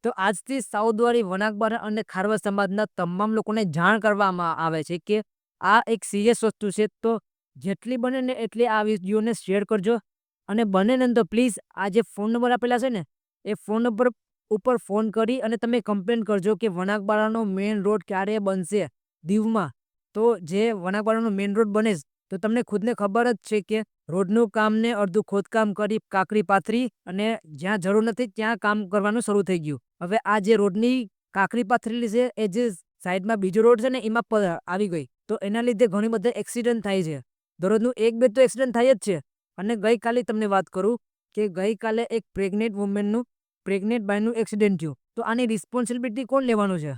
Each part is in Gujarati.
તો આજથી સાઉદવાડી, વણાકબારા અને ખારવા સમાજના તમામ લોકોને જાણ કરવામાં આવે છે કે આ એક સિરિયસ વસ્તુ છે. તો જેટલી બને ને એટલી આ વિડીયોને શેર કરજો અને બને ને તો પ્લીઝ આ જે ફોન નંબર આપેલા છે ને એ ફોન નંબર ઉપર ફોન કરી અને તમે કમ્પ્લેન કરજો કે વણાકબારાનો મેઇન રોડ ક્યારે બનશે દીવમાં. તો જે વણાકબારાનો મેઇન રોડ બને તો તમને ખુદને ખબર જ છે કે રોડનું કામને અડધું ખોદકામ કરી કાંકરી પાથરી અને જ્યાં જરૂર નથી ત્યાં કામ કરવાનું શરૂ થઈ ગયું. હવે આ જે રોડની કાંકરી પાથરેલી છે એ જે સાઈડમાં બીજો રોડ છે ને એમાં આવી ગઈ, તો એના લીધે ઘણી બધા એક્સિડન્ટ થાય છે. દરરોજનું એક બે તો એક્સિડન્ટ થાય જ છે. અને ગઈકાલે તમને વાત કરું કે ગઈકાલે એક પ્રેગ્નેન્ટ બાયનું એક્સિડન્ટ થયું. તો આની રિસ્પોન્સિબિલિટી કોણ લેવાનું છે?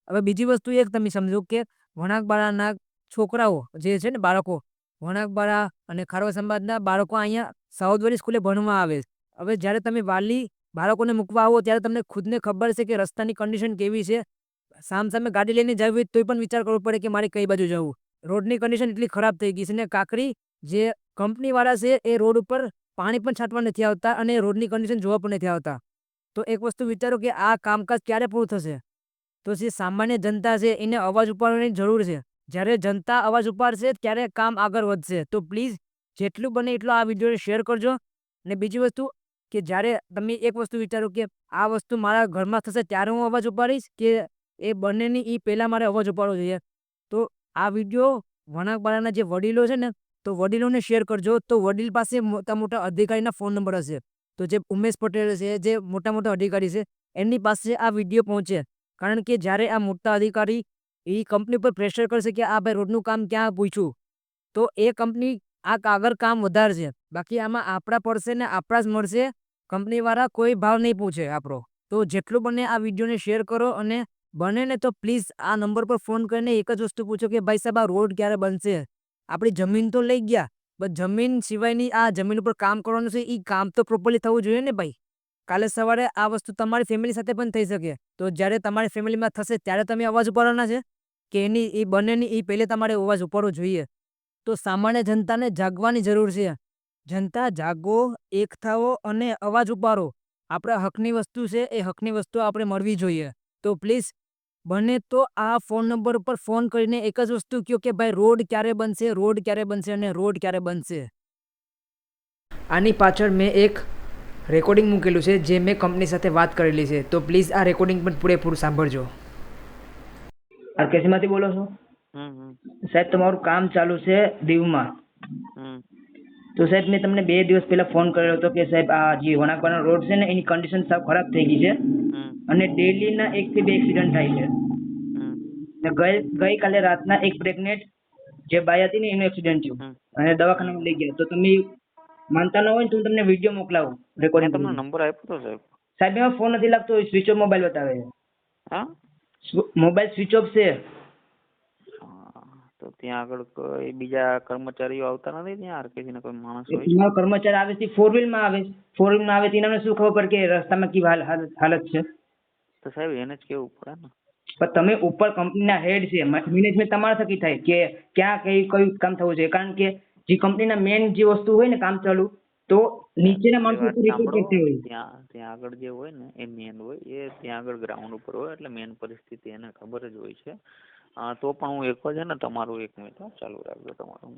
હવે બીજી વસ્તુ એક તમે સમજો કે વણાકબારાના છોકરાઓ જે છે ને બાળકો, વણાકબારા અને ખારવા સમાજના બાળકો અહીંયા સાઉદવાડી સ્કૂલે ભણવા આવે. હવે જ્યારે તમે વાલી બાળકોને મૂકવા આવો ત્યારે તમને ખુદને ખબર છે કે રસ્તાની કન્ડિશન કેવી છે. સામે ગાડી લઈને જવી હોય તોય પણ વિચાર કરવો પડે કે મારે કઈ બાજુ જવું. રોડની કન્ડિશન એટલી ખરાબ થઈ ગઈ છે ને કાંકરી જે કંપનીવાળા છે એ રોડ ઉપર પાણી પણ છાંટવા નથી આવતા અને રોડની કન્ડિશન જોવા પણ નથી આવતા. તો એક વસ્તુ વિચારો કે આ કામકાજ ક્યારે પૂરું થશે? તો જે સામાન્ય જનતા છે એને અવાજ ઉપાડવાની જરૂર છે. જ્યારે જનતા અવાજ ઉપાડશે ત્યારે કામ આગળ વધશે. તો પ્લીઝ જેટલું બને એટલું આ વિડીયોને શેર કરજો. અને બીજી વસ્તુ કે જ્યારે તમે એક વસ્તુ વિચારો કે આ વસ્તુ મારા ઘરમાં થશે ત્યારે હું અવાજ ઉપાડીશ કે એ બંનેની એ પહેલાં મારે અવાજ ઉપાડવો જોઈએ. તો આ વિડીયો વણાકબારાના જે વડીલો છે ને તો વડીલોને શેર કરજો. તો વડીલ પાસે મોટા મોટા અધિકારીના ફોન નંબર હશે. તો જે ઉમેશ પટેલ છે, જે મોટા મોટા અધિકારી છે, એમની પાસે આ વિડીયો પહોંચે. કારણ કે જ્યારે આ મોટા અધિકારી એ કંપની પર પ્રેશર કરશે કે આ ભાઈ રોડનું કામ ક્યાં પૂછ્યું, તો એ કંપની આ આગળ કામ વધારશે. બાકી આમાં આપણા પડશે ને આપણા જ મળશે. કંપનીવાળા કોઈ ભાવ નહીં પૂછે આપણો. તો જેટલું બને આ વિડીયોને શેર કરો અને બને ને તો પ્લીઝ આ નંબર પર ફોન કરીને એક જ વસ્તુ પૂછો કે ભાઈ સાહેબ આ રોડ ક્યારે બનશે? આપણી જમીન તો લઈ ગયા, બટ જમીન સિવાયની આ જમીન ઉપર કામ કરવાનું છે એ કામ તો પ્રોપરલી થવું જોઈએ ને ભાઈ. કાલે સવારે આ વસ્તુ તમારી ફેમિલી સાથે પણ થઈ શકે. તો જ્યારે તમારી ફેમિલીમાં થશે ત્યારે તમે અવાજ ઉપાડવાના છે કે એની એ બંનેની એ પહેલે તમારે અવાજ ઉપાડવો જોઈએ. તો સામાન્ય જનતાને જાગવાની જરૂર છે. જનતા જાગો, એક થાઓ અને અવાજ ઉપાડો. આપણા હકની વસ્તુ છે એ હકની વસ્તુ આપણે મળવી જોઈએ. તો પ્લીઝ બને તો આ ફોન નંબર ઉપર ફોન કરીને એક જ વસ્તુ કહો કે ભાઈ રોડ ક્યારે બનશે, રોડ ક્યારે બનશે અને રોડ ક્યારે બનશે. આની પાછળ મેં એક રેકોર્ડિંગ મૂકેલું છે જે મેં કંપની સાથે વાત કરેલી છે. તો પ્લીઝ આ રેકોર્ડિંગ પણ પૂરેપૂરું સાંભળજો. આરકેસીમાંથી બોલો છો? સાહેબ તમારું કામ ચાલુ છે દીવમાં. તો સાહેબ મેં તમને 2 દિવસ પહેલા ફોન કર્યો હતો કે સાહેબ આ જે વણાકબારાનો રોડ છે ને એની કન્ડિશન સાવ ખરાબ થઈ ગઈ છે અને ડેલીના 1 થી 2 એક્સિડન્ટ થાય છે. ગઈકાલે રાતના એક પ્રેગ્નેન્ટ જે બાઈ હતી ને એનું એક્સિડન્ટ થયું અને દવાખાનામાં લઈ ગયા. તો તમે માનતા ન હોય તો હું તમને વિડીયો મોકલાવું રેકોર્ડિંગ. તમને નંબર આપ્યો તો સાહેબ? સાહેબ એમાં ફોન નથી લાગતો, સ્વિચ ઓફ મોબાઈલ બતાવે છે. હા, મોબાઈલ સ્વિચ ઓફ છે. તો ત્યાં આગળ કોઈ બીજા કર્મચારીઓ આવતા નથી? ત્યાં આરકેસી ના કોઈ માણસ હોય છે? તમારો કર્મચારી આવે છે 4 વ્હીલમાં આવે. 4 વ્હીલમાં આવે તેને શું ખબર પડે કે રસ્તામાં કેવી હાલત છે? તો સાહેબ એને જ કેવું પડે ને. પણ તમે ઉપર કંપનીના હેડ છે, મેનેજમેન્ટ તમારા થકી થાય કે ક્યાં કયું કામ થવું જોઈએ. કારણ કે જે કંપનીના મેઇન જે વસ્તુ હોય ને કામ ચાલુ, તો નીચેના માણસો રિપોર્ટ કરતા હોય. ત્યાં આગળ જે હોય ને એ મેન હોય, એ ત્યાં આગળ ગ્રાઉન્ડ ઉપર હોય એટલે મેન પરિસ્થિતિ એને ખબર જ હોય છે. તો પણ હું એક જ ને તમારું 1 મિનિટ ચાલુ રાખજો તમારું.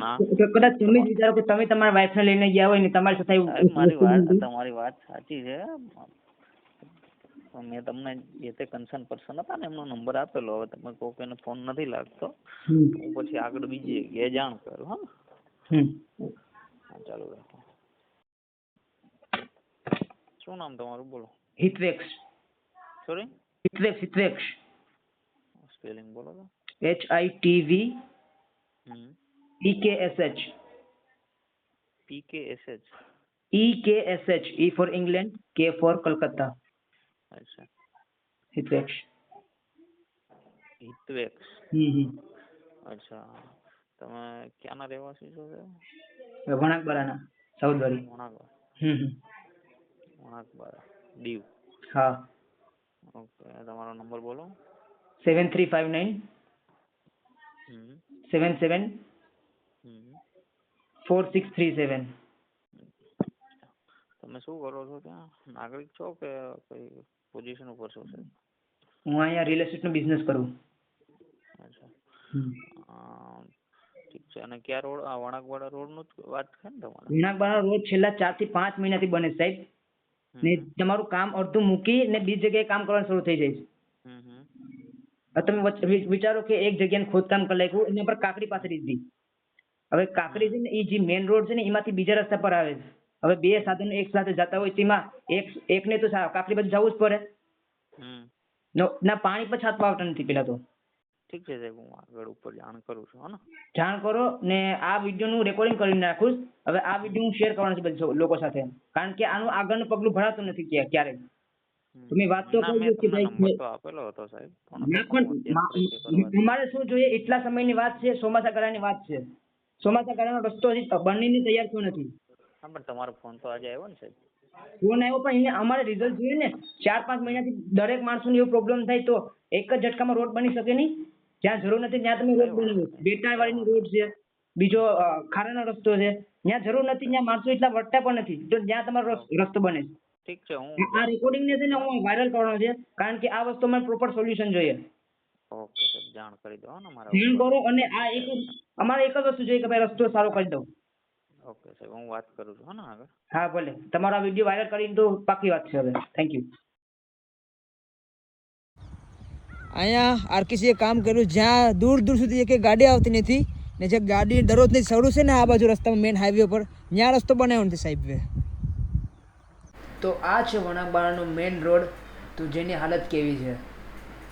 ના કદાચ તમે જ વિચારો કે તમે તમારા વાઈફને લઈને ગયા હોય ને તમારી સાથે. તમારી વાત સાચી છે. મેં તમને જે તે કન્સર્ન પર્સન હતા ને એમનો નંબર આપેલો. હવે તમે કહો કે એને ફોન નથી લાગતો, હું પછી આગળ બીજી જગ્યાએ જાણ કરું. હા, ચાલુ રાખો. શું નામ તમારું? બોલો. હિતવેક્ષ. સોરી? હિતવેક્ષ. સ્પેલિંગ બોલો તો. HITV EKSH. PKSH. EKSH. E for England, K for Kolkata. અચ્છા. હિતવેક્ષ. અચ્છા. તમે ક્યાંના રહેવાસી છો? વણાકબારાના, સાઉદવાડી. વણાકબારા, દીવ. હા. ઓકે, તમારો નંબર બોલો. 7359 77 4637. તો તમે શું કરો છો ત્યાં? નાગરિક છો કે કઈ પોઝિશન ઉપર છો સાહેબ? હું અહીંયા રિયલ એસ્ટેટનો બિઝનેસ કરું. અચ્છા. ઠીક છે. અને કયા રોડ? આ વણાકવાડા રોડનું જ વાત છે ને તમારે? વણાકબારા રોડ છેલ્લા 4 થી 5 મહિનાથી બને છે સાહેબ. ને તમારું કામ અડધું મૂકી ને બીજી જગ્યાએ કામ કરવાનું શરૂ થઈ જાય છે. હવે તમે વિચારો કે એક જગ્યાએ ખોદકામ કરી નાખ્યું, એના પર કાકડી પાથરી દીધી. હવે કાકડી છે ને એ જે મેઇન રોડ છે ને એમાંથી બીજા રસ્તા પર આવે છે. હવે બે સાધનો એક સાથે જતા હોય તેમાં એકને તો કાકડી બાજુ જવું જ પડે. ના પાણી પર છાંટવા આવતા નથી પેલા તો. ઠીક છે સાહેબ, હું આગળ ઉપર જાણ કરું છું. હો ને? જાણ કરો ને આ વિડીયોનું રેકોર્ડિંગ કરીને નાખું છું. હવે આ વિડીયો હું શેર કરવાનો છે બધા લોકો સાથે, કારણ કે આનું આગળનું પગલું ભરાતું નથી ક્યારેય. તમે વાત તો ના, કરજો મેં કે તમને ભાઈ નંબર તો આપેલો હતો સાહેબ. ના પણ અમારે શું જોઈએ, એટલા સમયની વાત છે, ચોમાસા ગાળાની વાત છે. ચોમાસા ગાળાનો રસ્તો હજી બનીને તૈયાર થયો નથી. હા, પણ તમારો ફોન તો આજે આવ્યો ને સાહેબ? ફોન આવ્યો પણ એને અમારે રિઝલ્ટ જોઈએ ને. 4-5 મહિનાથી દરેક માણસોને એવો પ્રોબ્લેમ થાય તો એક જ ઝટકામાં રોડ બની શકે નહીં. જ્યાં જરૂર નથી ત્યાં તમે રોડ બનાવો. બેટાવાળીનો રોડ છે, બીજો ખારાનો રસ્તો છે, જ્યાં જરૂર નથી ત્યાં માણસો એટલા વળતા પણ નથી, તો જ્યાં તમારો રસ્તો બને છે. ઠીક છે. આ રેકોર્ડિંગ ને છે ને હું વાયરલ કરવાનો છે, કારણ કે આ વસ્તુ મને પ્રોપર સોલ્યુશન જોઈએ. ઓકે સાહેબ, જાણ કરી દો ને મારા. જાણ કરો. અને આ અમારે એક જ વસ્તુ જોઈએ કે ભાઈ રસ્તો સારો કરી દો. ઓકે સાહેબ, હું વાત કરું છું. ને આગળ. હા ભલે, તમારો વિડીયો વાયરલ કરીને તો પાકી વાત છે. હવે થેન્ક યુ. અહીંયા આરકેસીએ કામ કર્યું જ્યાં દૂર દૂર સુધી એક ગાડી આવતી નથી, ને જે ગાડી દરરોજની શરૂ છે ને આ બાજુ રસ્તામાં મેઇન હાઈવે પર ત્યાં રસ્તો બનાવ્યો નથી સાહેબ. તો આ છે વણાકબારાનો મેઇન રોડ, તો જેની હાલત કેવી છે.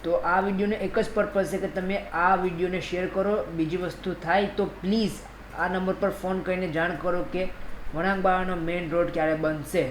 તો આ વિડીયોને એક જ પર્પઝ છે કે તમે આ વિડીયોને શેર કરો. બીજી વસ્તુ થાય તો પ્લીઝ આ નંબર પર ફોન કરીને જાણ કરો કે વણાકબારાનો મેઇન રોડ ક્યારે બનશે.